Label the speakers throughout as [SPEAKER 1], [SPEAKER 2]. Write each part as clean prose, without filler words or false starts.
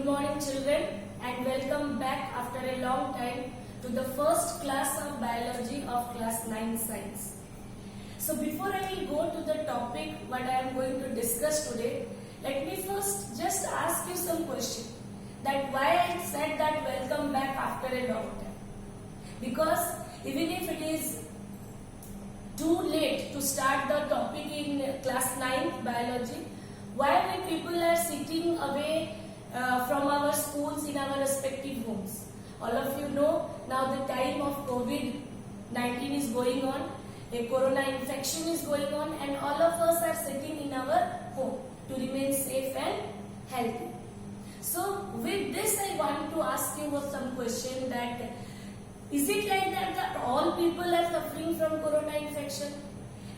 [SPEAKER 1] morning children, and welcome back after a long time to the first class of biology of class 9 science. So before I will go to the topic what I am going to discuss today, let me first just ask you some question that why I said that welcome back after a long time. Because even if it is too late to start the topic in class 9 biology, why we people are sitting away from our schools in our respective homes. All of you know now the time of COVID-19 is going on, a corona infection is going on, and all of us are sitting in our home to remain safe and healthy. So with this I want to ask you some question that is it like that all people are suffering from corona infection?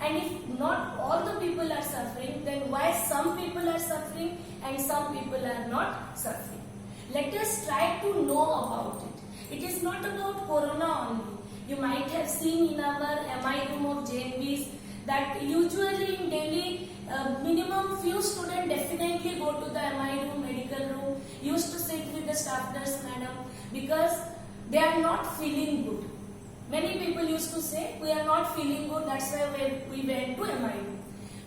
[SPEAKER 1] And if not all the people are suffering, then why some people are suffering and some people are not suffering? Let us try to know about it. It is not about corona only. You might have seen in our MI room of JNVs that usually in Delhi, minimum few students definitely go to the MI room, medical room, used to sit with the staff nurse madam because they are not feeling good. Many people used to say, we are not feeling good, that's why we went to MI.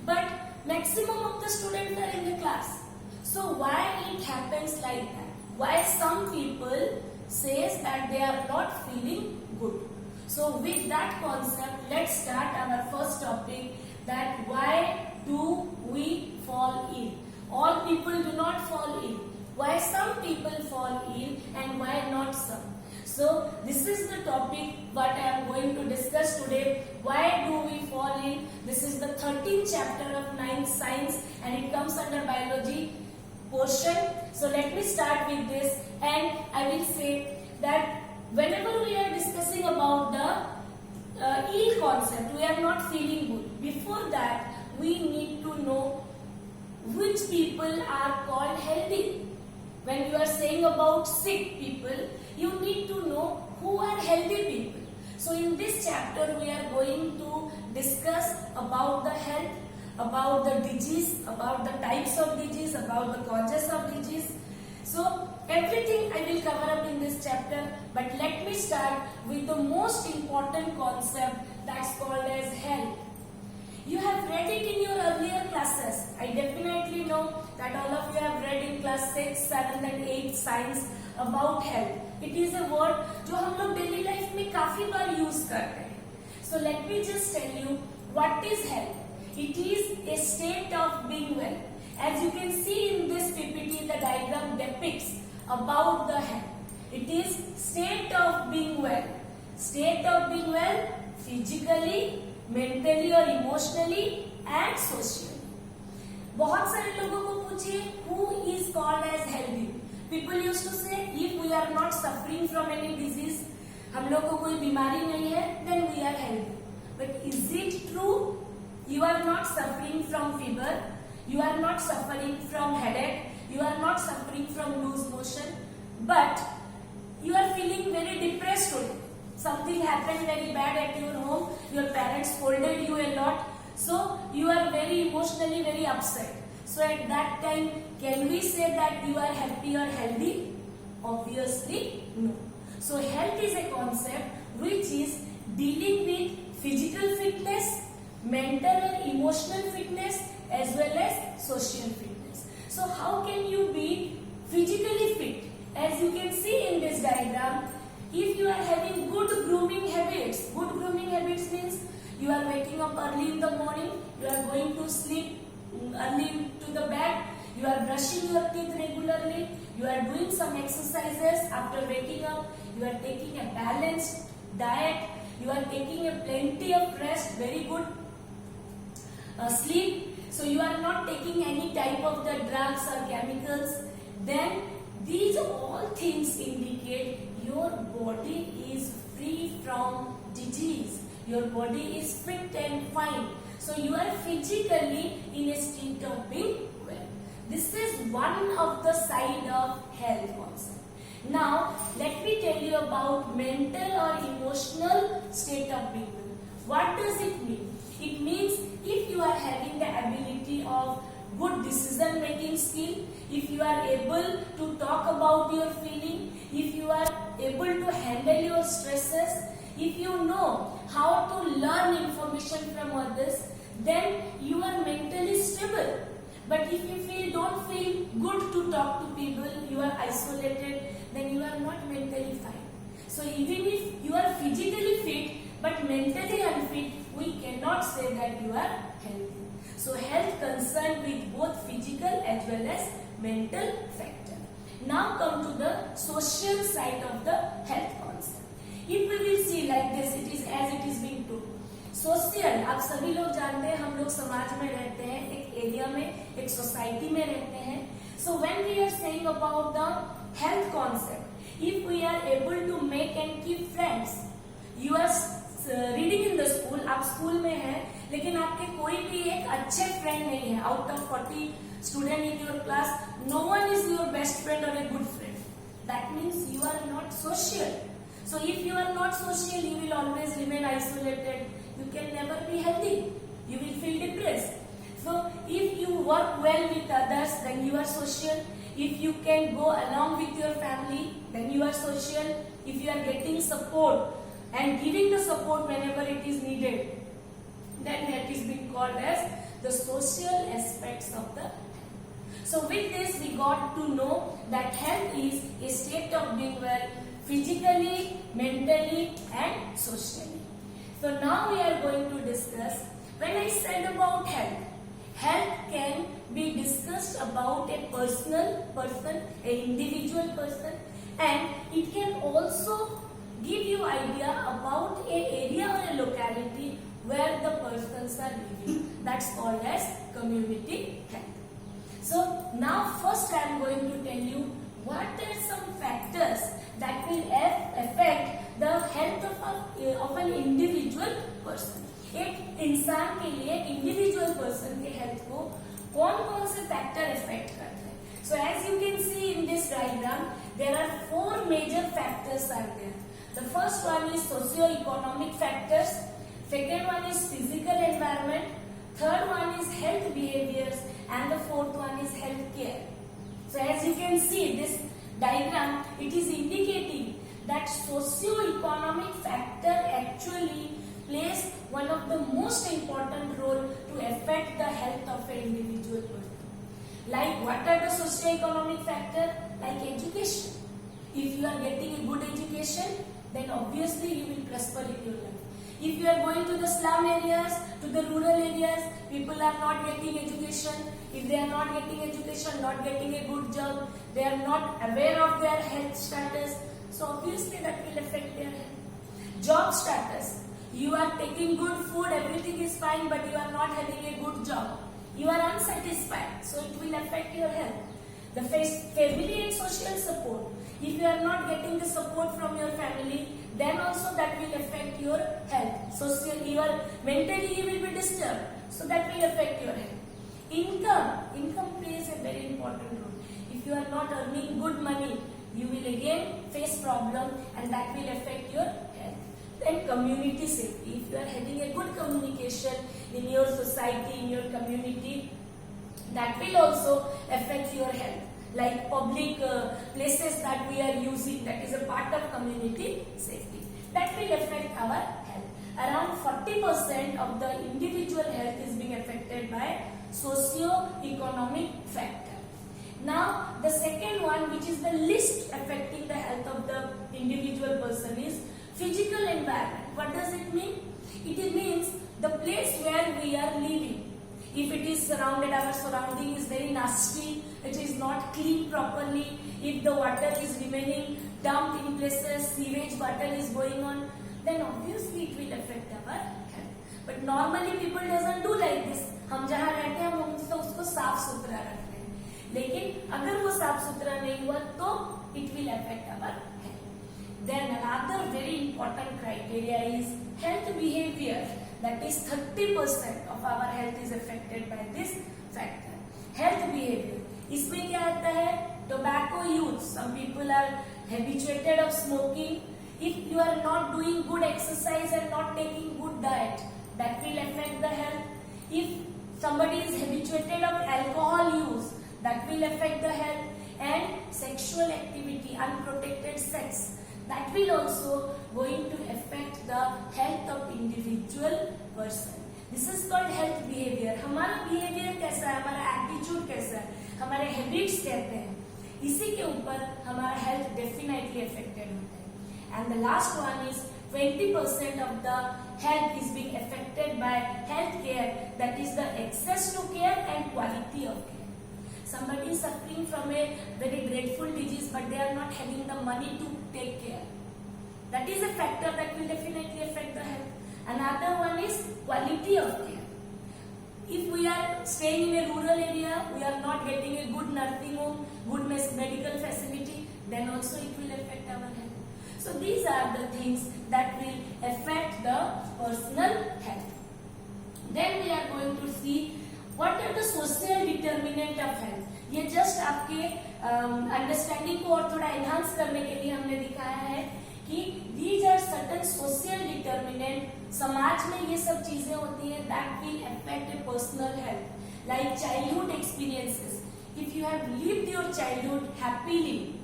[SPEAKER 1] But maximum of the students are in the class. So why it happens like that? Why some people says that they are not feeling good? So with that concept, let's start our first topic, that why do we fall ill? All people do not fall ill. Why some people fall ill and why not some? So this is the topic what I am going to discuss today. Why do we fall ill? This is the 13th chapter of 9th science and it comes under biology portion. So let me start with this, and I will say that whenever we are discussing about the ill concept, we are not feeling good. Before that, we need to know which people are called healthy. When you are saying about sick people, you need to know who are healthy people. So in this chapter we are going to discuss about the health, about the disease, about the types of disease, about the causes of disease. So everything I will cover up in this chapter, but let me start with the most important concept that's called as health. You have read it in your earlier classes. I definitely know that all of you have read in class 6, 7 and 8 science about health. It is a word जो हम लोग daily life में काफी बार use करते हैं. So let me just tell you what is health. It is a state of being well. As you can see in this PPT, the diagram depicts about the health. It is state of being well. State of being well physically, mentally or emotionally and socially. बहुत सारे लोगों को पूछिए who is called as healthy. People used to say if we are not suffering from any disease, हम लोग को कोई बीमारी नहीं है, then we are healthy. But is it true? You are not suffering from fever, you are not suffering from headache, you are not suffering from loose motion, but you are feeling very depressed today. Something happened very bad at your home, your parents scolded you a lot, so you are very emotionally very upset. So at that time, can we say that you are happy or healthy? Obviously no. So health is a concept which is dealing with physical fitness, mental and emotional fitness as well as social fitness. So how can you be physically fit? As you can see in this diagram, if you are having good grooming habits means you are waking up early in the morning, you are going to sleep early to the bed, you are brushing your teeth regularly, you are doing some exercises after waking up, you are taking a balanced diet, you are taking a plenty of rest, very good sleep, so you are not taking any type of the drugs or chemicals, then these all things indicate your body is free from disease. Your body is fit and fine. So you are physically in a state of being well. This is one of the side of health concept. Now let me tell you about mental or emotional state of being well. What does it mean? It means if you are having the ability of good decision making skill, if you you are able to talk about your feeling, if you are able to handle your stresses, if you know how to learn information from others, then you are mentally stable. But if you don't feel good to talk to people, you are isolated, then you are not mentally fine. So even if you are physically fit but mentally unfit, we cannot say that you are healthy. So health concerned with both physical as well as mental factor. Now come to the social side of the health concept. If we will see like this, it is as it is being told. Social, आप सभी लोग जानते हैं, हम लोग समाज में रहते हैं, एक एरिया में, एक सोसाइटी में रहते हैं. So when we are saying about the health concept, if we are able to make and keep friends, you are reading in the school, आप स्कूल में हैं, लेकिन आपके कोई भी एक अच्छे फ्रेंड नहीं है. Out of 40 student in your class, no one is your best friend or a good friend. That means you are not social. So if you are not social, you will always remain isolated. You can never be healthy. You will feel depressed. So if you work well with others, then you are social. If you can go along with your family, then you are social. If you are getting support and giving the support whenever it is needed, then that is being called as the social aspects of the health. So with this we got to know that health is a state of being well, physically, mentally and socially. So now we are going to discuss, when I said about health, health can be discussed about a personal person, a individual person, and it can also give you idea about a area or a locality where the persons are living. That's called as community health. So now first I am going to tell you what are some factors that will affect the health of an individual person. एक इंसान के लिए, individual person के health को कौन कौन से factor effect करते हैं. So as you can see in this diagram, there are 4 major factors are there. The first one is socio-economic factors, second one is physical environment, third one is health behaviors, and the fourth one is health care. So as you can see this diagram, it is indicating that socio-economic factor actually plays one of the most important role to affect the health of an individual person. Like what are the socio-economic factor? Like education. If you are getting a good education, then obviously you will prosper in your life. If you are going to the slum areas, to the rural areas, people are not getting education. If they are not getting education, not getting a good job, they are not aware of their health status. So obviously that will affect their health. Job status. You are taking good food, everything is fine, but you are not having a good job. You are unsatisfied, so it will affect your health. The family and social support. If you are not getting the support from your family, then also that will affect your health. Mentally you will be disturbed, so that will affect your health. Income plays a very important role. If you are not earning good money, you will again face problem, and that will affect your health. Then community safety. If you are having a good communication in your society, in your community, that will also affect your health. Like public places that we are using, that is a part of community safety. That will affect our health. Around 40% of the individual health is being affected by socio-economic factor. Now the second one, which is the least affecting the health of the individual person, is physical environment. What does it mean? It means the place where we are living. If it is surrounded, our surrounding is very nasty, it is not clean properly, if the water is remaining dumped in places, sewage water is going on, then obviously it will affect our health. But normally people doesn't do like this. हम जहाँ रहते हैं हम उसको साफ सुथरा रखते हैं, लेकिन अगर वो साफ सुथरा नहीं हुआ तो it will affect our health. Then another very important criteria is health behavior. That is 30% of our health is affected by this factor. Health behavior. इसमें क्या आता है? Tobacco use. Some people are habituated of smoking. If you are not doing good exercise and not taking good diet, that will affect the health. If somebody is habituated of alcohol use, that will affect the health. and sexual activity, unprotected sex, that will also going to affect the health of individual person. This is called health behavior. हमारा behavior कैसा है, हमारा attitude कैसा है, हमारे habits कहते हैं, इसी के ऊपर हमारा health definitely affected होता है. And the last one is 20% of the health is being affected by health care, that is the access to care and quality of care. Somebody is suffering from a very dreadful disease, but they are not having the money to take care. That is a factor that will definitely affect the health. Another one is quality of care. If we are staying in a rural area, we are not getting a good nursing home, good medical facility, then also it will affect our health. So these are the things that will affect the personal health. Then we are going to see what are the social determinant of health. ये just आपके understanding को और थोड़ा enhance करने के लिए हमने दिखाया है कि these are certain social determinant. समाज में ये सब चीजें होती हैं that will affect a personal health, like childhood experiences. If you have lived your childhood happily,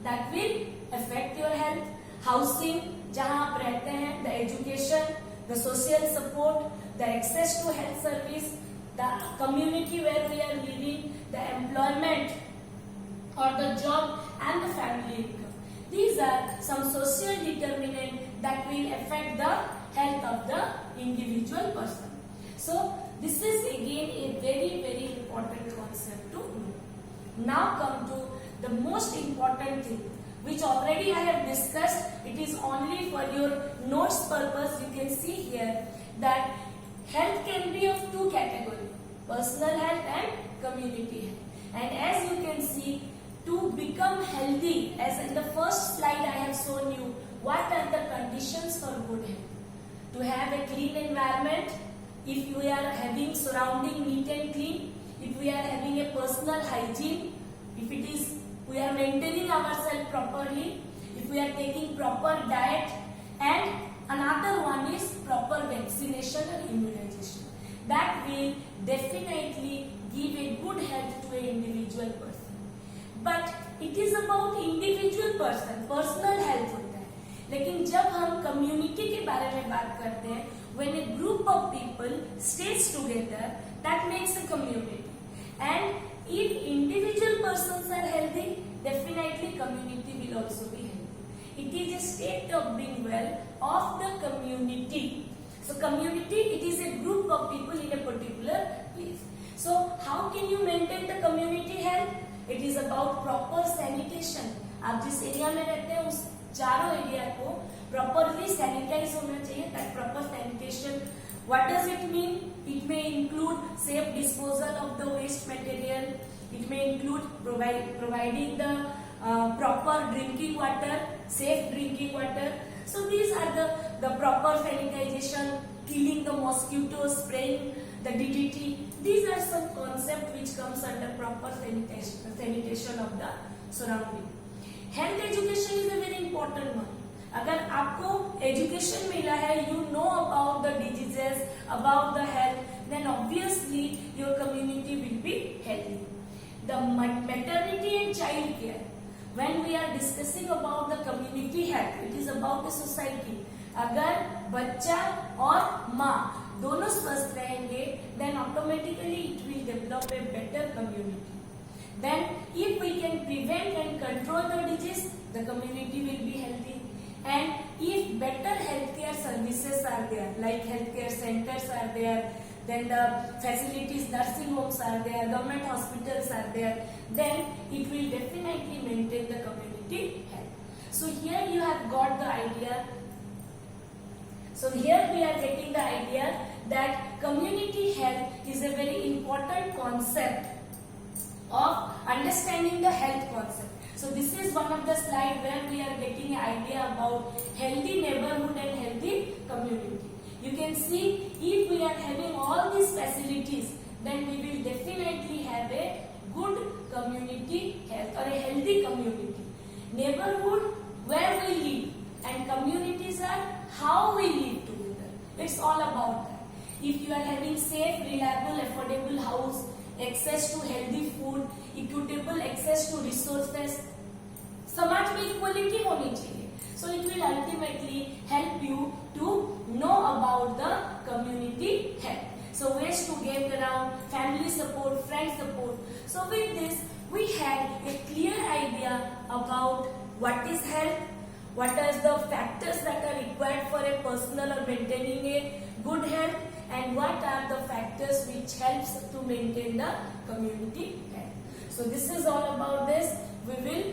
[SPEAKER 1] that will affect your health. Housing, जहाँ आप रहते हैं, the education, the social support, the access to health service, the community where we are living, the employment or the job and the family income. These are some social determinants that will affect the health of the individual person. So this is again a very important concept to know. Now come to the most important thing, which already I have discussed. It is only for your notes purpose. You can see here that health can be of two categories, personal health and community health. And as you can see, to become healthy, as in the first slide I have shown you, what are the conditions for good health? To have a clean environment, if we are having surrounding neat and clean, if we are having a personal hygiene, if it is we are maintaining ourselves properly, if we are taking proper diet, and another one is proper vaccination and immunization. That will definitely give a good health to an individual person. But it is about individual person, personal health होता है. लेकिन जब हम community के बारे में बात करते हैं, when a group of people stays together, that makes a community. And if individual persons are healthy, definitely community will also be healthy. It is a state of being well of the community. So community, it is a group of people in a particular place. So how can you maintain the community health? It is about proper sanitation. आप जिस area में रहते हैं उस चारों area को properly sanitize होना चाहिए. That proper sanitation, what does it mean? It may include safe disposal of the waste material. It may include providing the proper drinking water, safe drinking water. So these are the proper sanitization, killing the mosquitoes, spraying the DDT. These are some concepts which comes under proper sanitation of the surrounding. Health education is a very important one. अगर आपको education मिला है, you know about the diseases, about the health, then obviously your community will be healthy. The maternity and child care. When we are discussing about the community health, it is about the society. अगर बच्चा और माँ दोनों स्वस्थ रहेंगे, then automatically it will develop a better community. Then if we can prevent and control the disease, the community will be healthy. And if better healthcare services are there, like healthcare centers are there, then the facilities, nursing homes are there, government hospitals are there, then it will definitely maintain the community health. So here you have got the idea. So here we are getting the idea that community health is a very important concept of understanding the health concept. So this is one of the slides where we are getting an idea about healthy neighborhood and healthy community. You can see if we are having all these facilities, then we will definitely have a good community health or a healthy community. Neighborhood where we live and communities are how we live together. It's all about that. If you are having safe, reliable, affordable house, access to healthy food, equitable access to resources, समाज में equality होनी चाहिए. So it will ultimately help you to know about the community health. So ways to get around, family support, friend support. So with this, we had a clear idea about what is health, what are the factors that are required for a personal or maintaining a good health, and what are the factors which helps to maintain the community health. So this is all about this. We will